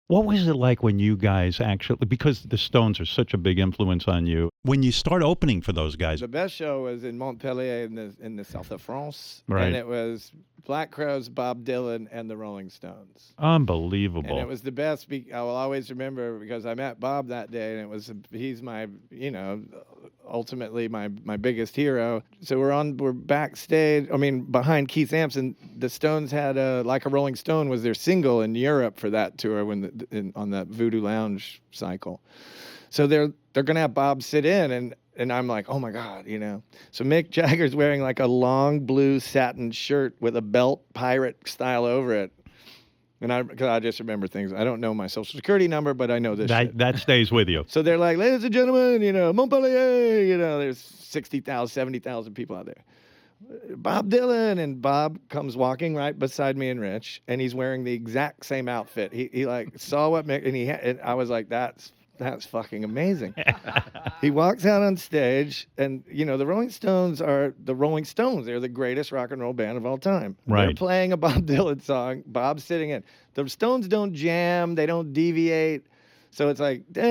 What was it like when you guys actually, because the Stones are such a big influence on you, when you start opening for those guys? The best show was in Montpellier in the south of France. Right. And it was Black Crowes, Bob Dylan, and the Rolling Stones. Unbelievable. And it was the best. I will always remember because I met Bob that day, and he's my, ultimately my biggest hero. So we're backstage. I mean, behind Keith amps, and the Stones had Like a Rolling Stone was their single in Europe for that tour on that Voodoo Lounge cycle. So they're gonna have Bob sit in, and I'm like, oh my God, So Mick Jagger's wearing like a long blue satin shirt with a belt, pirate style over it. And I just remember things. I don't know my social security number, but I know this shit. That stays with you. So they're like, ladies and gentlemen, Montpellier, there's 60,000, 70,000 people out there. Bob Dylan, and Bob comes walking right beside me and Rich, and he's wearing the exact same outfit. He like saw what Mick, and I was like, that's fucking amazing. He walks out on stage, and the Rolling Stones are the Rolling Stones. They're the greatest rock and roll band of all time. Right. They're playing a Bob Dylan song. Bob's sitting in. The Stones don't jam. They don't deviate. So it's like, once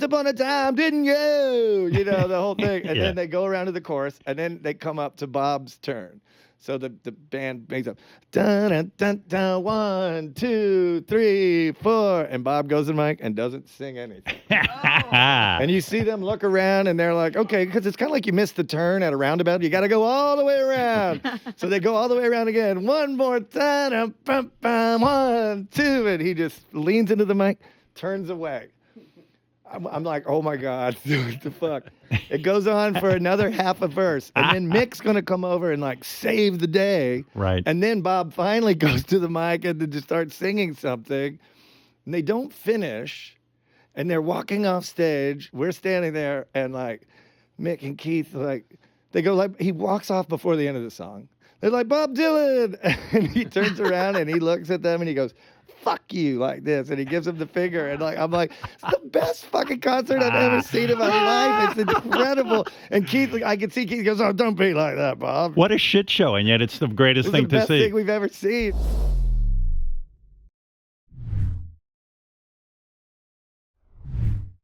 upon a time, didn't you? The whole thing. And then they go around to the chorus, and then they come up to Bob's turn. So the band makes up, dun, dun, dun, dun, 1, 2, 3, 4, and Bob goes to the mic and doesn't sing anything. And you see them look around, and they're like, okay, because it's kind of like you missed the turn at a roundabout. You got to go all the way around. So they go all the way around again. One more time, 1, 2, and he just leans into the mic, turns away. I'm like, oh my God, what the fuck? It goes on for another half a verse. And then Mick's going to come over and like save the day. Right. And then Bob finally goes to the mic and just starts singing something. And they don't finish. And they're walking off stage. We're standing there, and like Mick and Keith, like, they go like, he walks off before the end of the song. They're like, Bob Dylan. And he turns around and he looks at them and he goes, fuck you, like this, and he gives him the finger, and like I'm like, it's the best fucking concert I've ever seen in my life. It's incredible. And Keith, I can see Keith goes, oh, don't be like that, Bob. What a shit show, and yet it's the greatest thing to see. It's the best thing we've ever seen.